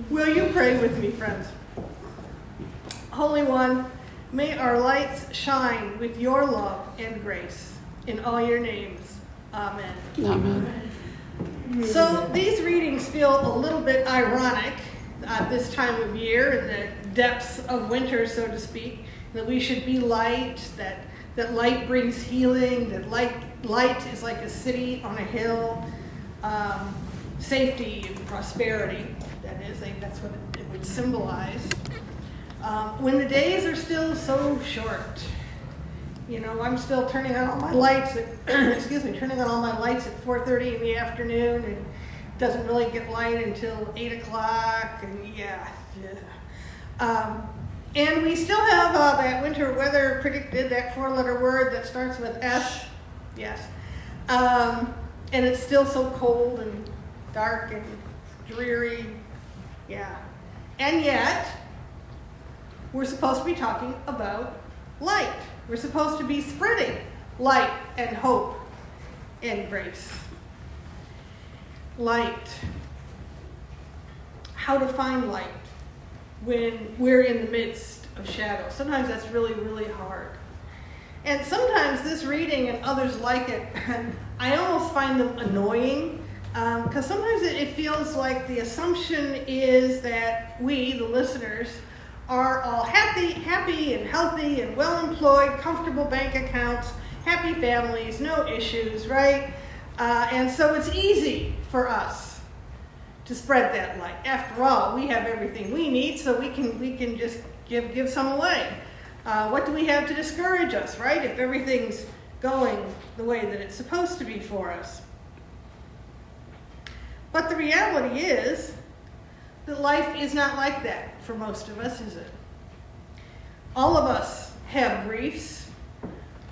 Will you pray with me, friends? Holy One, may our lights shine with your love and grace in all your names. Amen. Amen. So these readings feel a little bit ironic at this time of year, in the depths of winter, so to speak, that we should be light, that light brings healing, that light is like a city on a hill, safety and prosperity. That's what it would symbolize. When the days are still so short, I'm still turning on all my lights turning on all my lights at 4:30 in the afternoon, and it doesn't really get light until 8 o'clock, and and we still have that winter weather predicted, that 4-letter word that starts with S, yes, and it's still so cold and dark and dreary, and yet we're supposed to be talking about light. We're supposed to be spreading light and hope and grace. Light. How to find light when we're in the midst of shadow. Sometimes that's really, really hard. And sometimes this reading and others like it, I almost find them annoying, because sometimes it feels like the assumption is that we, the listeners, are all happy and healthy and well-employed, comfortable bank accounts, happy families, no issues, right? And so it's easy for us to spread that light. After all, we have everything we need, so we can just give some away. What do we have to discourage us, right? If everything's going the way that it's supposed to be for us. But the reality is that life is not like that for most of us, is it? All of us have griefs.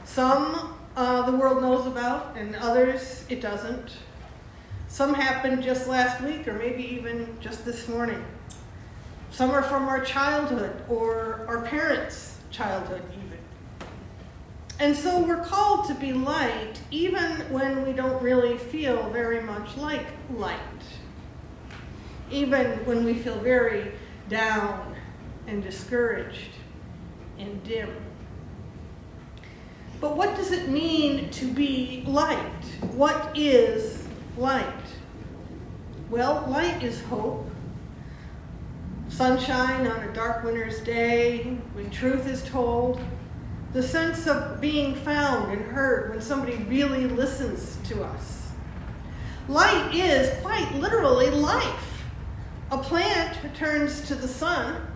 Some the world knows about, and others it doesn't. Some happened just last week, or maybe even just this morning. Some are from our childhood, or our parents' childhood even. And so we're called to be light, even when we don't really feel very much like light. Even when we feel very down and discouraged and dim. But what does it mean to be light? What is light? Well, light is hope. Sunshine on a dark winter's day, when truth is told. The sense of being found and heard when somebody really listens to us. Light is quite literally life. A plant turns to the sun.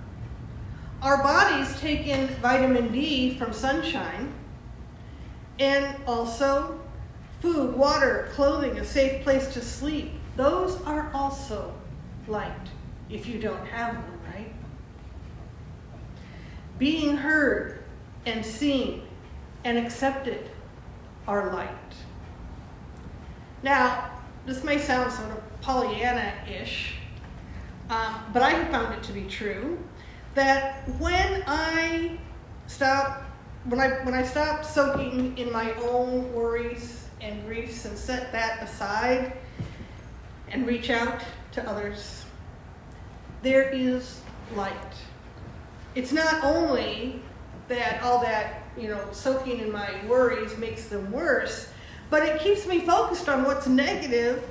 Our bodies take in vitamin D from sunshine. And also food, water, clothing, a safe place to sleep. Those are also light, if you don't have them, right? Being heard and seen and accepted are light. Now, this may sound sort of Pollyanna-ish, but I have found it to be true that when I stop soaking in my own worries and griefs and set that aside and reach out to others, there is light. It's not only that all that, soaking in my worries makes them worse, but it keeps me focused on what's negative,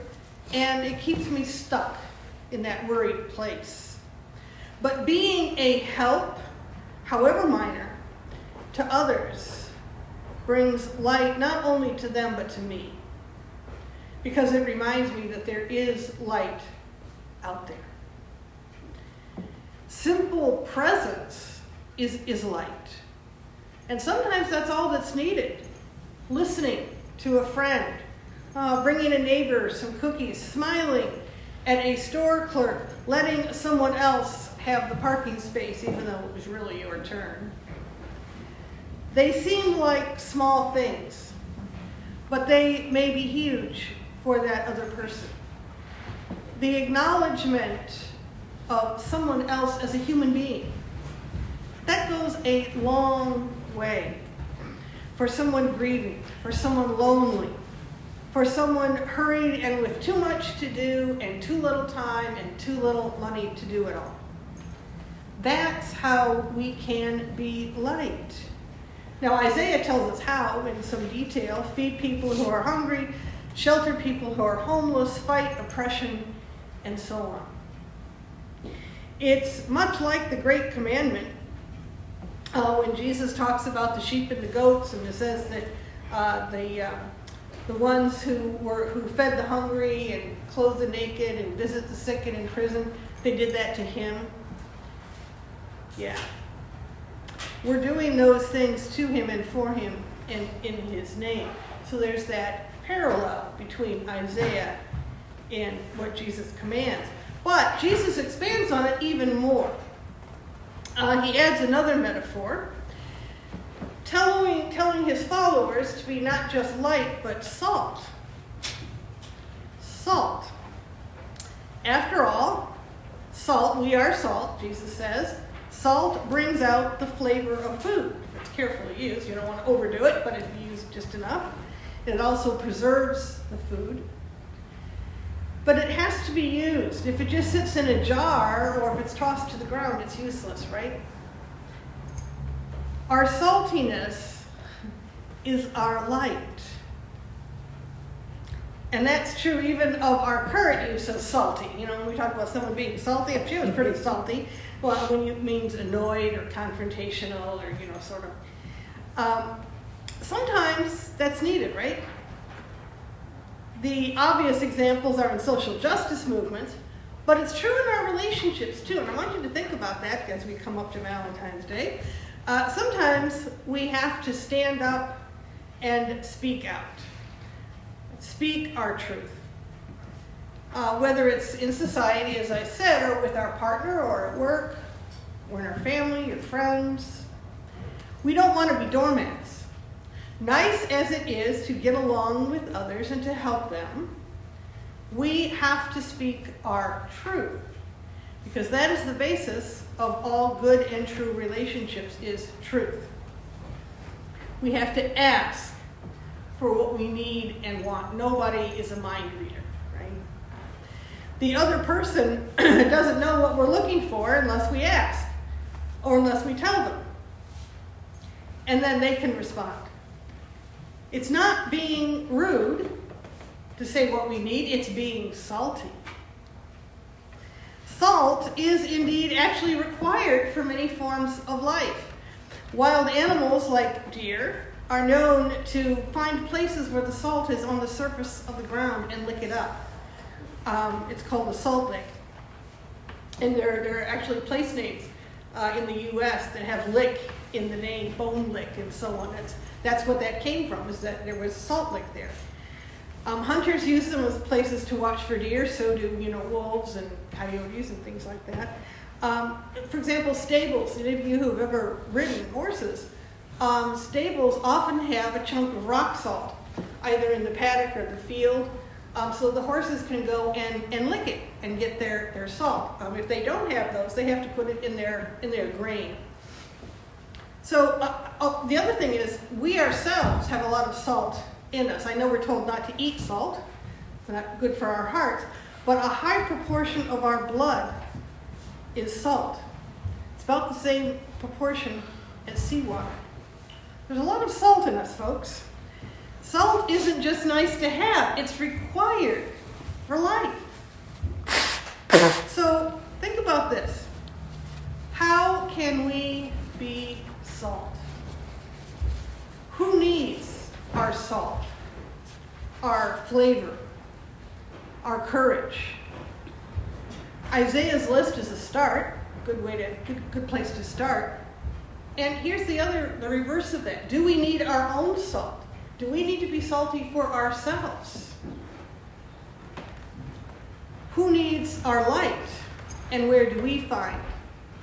and it keeps me stuck in that worried place. But being a help, however minor, to others brings light not only to them but to me, because it reminds me that there is light out there. Simple presence is light. And sometimes that's all that's needed. Listening to a friend, bringing a neighbor some cookies, smiling at a store clerk, letting someone else have the parking space even though it was really your turn. They seem like small things, but they may be huge for that other person. The acknowledgement of someone else as a human being, that goes a long way for someone grieving, for someone lonely, for someone hurried and with too much to do and too little time and too little money to do it all. That's how we can be light. Now, Isaiah tells us how in some detail: feed people who are hungry, shelter people who are homeless, fight oppression, and so on. It's much like the Great Commandment when Jesus talks about the sheep and the goats, and it says that the ones who fed the hungry and clothed the naked and visit the sick and in prison, they did that to him. Yeah. We're doing those things to him and for him and in his name. So there's that parallel between Isaiah and what Jesus commands. But Jesus expands on it even more. He adds another metaphor, telling his followers to be not just light, but salt. Salt. After all, salt, we are salt, Jesus says. Salt brings out the flavor of food. If it's carefully used, you don't want to overdo it, but if you use just enough. It also preserves the food. But it has to be used. If it just sits in a jar or if it's tossed to the ground, it's useless, right? Our saltiness is our light. And that's true even of our current use of salty. You know, when we talk about someone being salty, if she was pretty salty, well, when it means annoyed or confrontational or, sort of. Sometimes that's needed, right? The obvious examples are in social justice movements, but it's true in our relationships too. And I want you to think about that as we come up to Valentine's Day. Sometimes we have to stand up and speak out. Speak our truth. Whether it's in society, as I said, or with our partner, or at work, or in our family, or friends. We don't want to be doormats. Nice as it is to get along with others and to help them, we have to speak our truth. Because that is the basis of all good and true relationships, is truth. We have to ask for what we need and want. Nobody is a mind reader, right? The other person doesn't know what we're looking for unless we ask, or unless we tell them. And then they can respond. It's not being rude to say what we need, it's being salty. Salt is indeed actually required for many forms of life. Wild animals like deer are known to find places where the salt is on the surface of the ground and lick it up. It's called a salt lick. And there are actually place names in the U.S. that have lick in the name, bone lick and so on. That's what that came from, is that there was a salt lick there. Hunters use them as places to watch for deer, so do wolves and coyotes and things like that. For example, stables. Any of you who have ever ridden horses, stables often have a chunk of rock salt, either in the paddock or the field, so the horses can go and lick it and get their salt. If they don't have those, they have to put it in their grain. So the other thing is, we ourselves have a lot of salt in us. I know we're told not to eat salt. It's not good for our hearts. But a high proportion of our blood is salt. It's about the same proportion as seawater. There's a lot of salt in us, folks. Salt isn't just nice to have. It's required for life. So think about this. How can we be salt? Who needs our salt, our flavor, our courage? Isaiah's list is a start, good place to start. And here's the reverse of that. Do we need our own salt? Do we need to be salty for ourselves? Who needs our light? And where do we find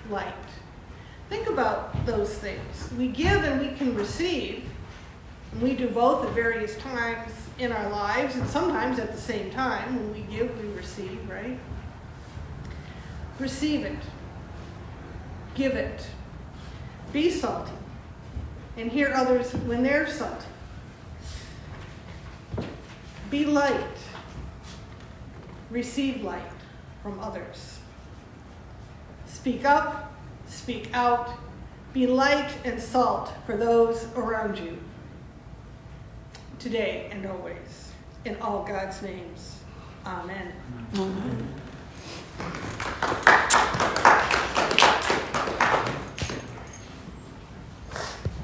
light? Think about those things. We give and we can receive. And we do both at various times in our lives, and sometimes at the same time. When we give, we receive, right? Receive it. Give it. Be salty. And hear others when they're salty. Be light. Receive light from others. Speak up, speak out, be light and salt for those around you. Today and always, in all God's names. Amen. Amen.